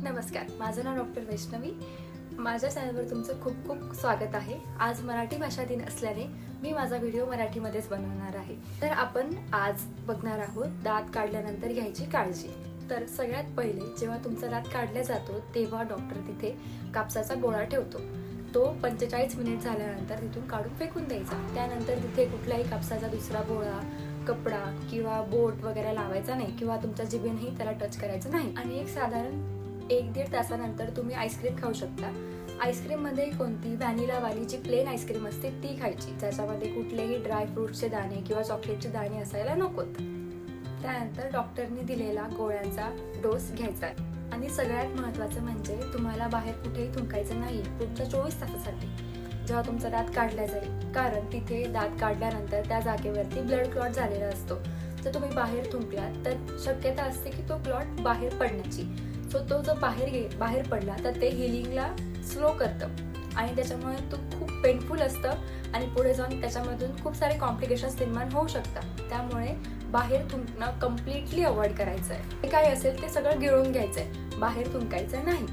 नमस्कार, माझं नाव डॉक्टर वैष्णवी। माझ्या चॅनलवर तुमचं खूप खूप स्वागत आहे। आज मराठी भाषा दिन असल्याने मी माझा व्हिडिओ मराठीमध्येच बनवणार आहे। तर आपण आज बघणार आहोत दात काढल्यानंतर घ्यायची काळजी। तर सगळ्यात पहिले जेव्हा तुमचा दात काढला जातो तेव्हा डॉक्टर तिथे कापसाचा बोळा ठेवतो। तो 45 मिनिट झाल्यानंतर तिथून काढून फेकून द्यायचा। त्यानंतर तिथे कुठलाही कापसाचा दुसरा बोळा, कपडा किंवा बोट वगैरे लावायचा नाही किंवा तुमच्या जिभेनेही त्याला टच करायचं नाही। आणि एक साधारण 1-1.5 तासानंतर तुम्ही आईस्क्रीम खाऊ शकता। आईस्क्रीम मध्ये कोणती व्हॅनिला वाली जी प्लेन आईस्क्रीम असते ती खायची, ज्याच्यामध्ये कुठलेही ड्राय फ्रूटचे दाणे किंवा चॉकलेटचे दाणे असायला नकोत। त्यानंतर डॉक्टरनी दिलेला गोळ्यांचा डोस घ्यायचा आहे। आणि सगळ्यात महत्त्वाचं म्हणजे तुम्हाला बाहेर कुठेही थुंकायचं नाही पुढच्या 24 तासासाठी जेव्हा तुमचा दात काढला जाईल, कारण तिथे दात काढल्यानंतर त्या जागेवरती ब्लड क्लॉट झालेला असतो। जर तुम्ही बाहेर थुंकलात तर शक्यता असते की तो क्लॉट बाहेर पडण्याची। सो तो जर बाहेर पडला तर ते हिलिंगला स्लो करतं आणि त्याच्यामुळे तो खूप पेनफुल असतं आणि पुढे जाऊन त्याच्यामधून खूप सारे कॉम्प्लिकेशन्स निर्माण होऊ शकतात। त्यामुळे बाहेर थुंकणं कम्प्लिटली अवॉइड करायचं आहे। ते काय असेल ते सगळं गिळून घ्यायचंय, बाहेर थुंकायचं नाही।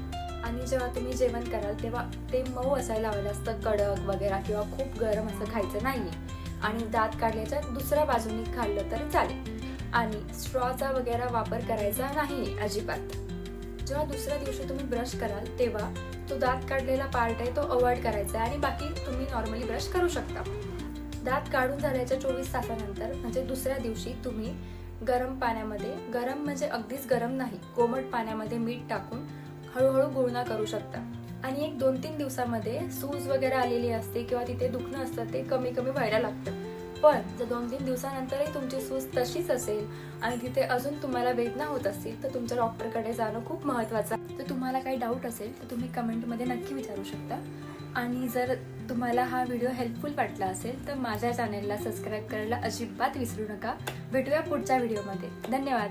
आणि जेव्हा तुम्ही जेवण कराल तेव्हा ते मऊ असायला हवं असतं, कडक वगैरे किंवा खूप गरम असं खायचं नाहीये। आणि दात काढल्याच्या दुसऱ्या बाजूने खाल्लं तरी चालेल। आणि स्ट्रॉचा वगैरे वापर करायचा नाही अजिबात। जेव्हा दुसऱ्या दिवशी तुम्ही ब्रश कराल तेव्हा तो दात काढलेला पार्ट आहे तो अवॉइड करायचा आहे आणि बाकी तुम्ही नॉर्मली ब्रश करू शकता। दात काढून झाल्याच्या 24 तासानंतर म्हणजे दुसऱ्या दिवशी तुम्ही गरम पाण्यामध्ये, गरम म्हणजे अगदीच गरम नाही, कोमट पाण्यामध्ये मीठ टाकून हळूहळू गुळणा करू शकता। आणि एक 2-3 दिवसामध्ये सूज वगैरे आलेली असते किंवा तिथे दुखणं असतं ते कमी कमी व्हायला लागतं। पण जर 2-3 दिवसानंतरही तुमची सूज तशीच असेल आणि तिथे अजून तुम्हाला वेदना होत असतील तर तुमच्या डॉक्टरकडे जाणं खूप महत्त्वाचं आहे। तर तुम्हाला काही डाऊट असेल तर तुम्ही कमेंटमध्ये नक्की विचारू शकता। आणि जर तुम्हाला हा व्हिडिओ हेल्पफुल वाटला असेल तर माझ्या चॅनलला सबस्क्राईब करायला अजिबात विसरू नका। भेटूया पुढच्या व्हिडिओमध्ये। धन्यवाद।